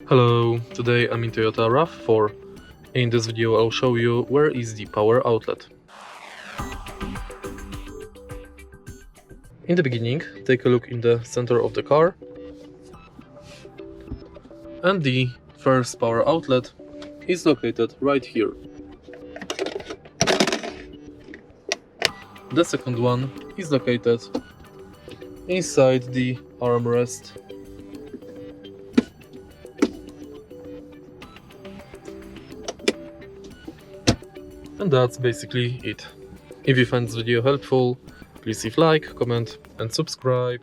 Hello, today I'm in Toyota RAV4. In this video I'll show you where is the power outlet. In the beginning, take a look in the center of the car, and the first power outlet is located right here. The second one is located inside the armrest. And that's basically it. If you find this video helpful, please leave like, comment and subscribe.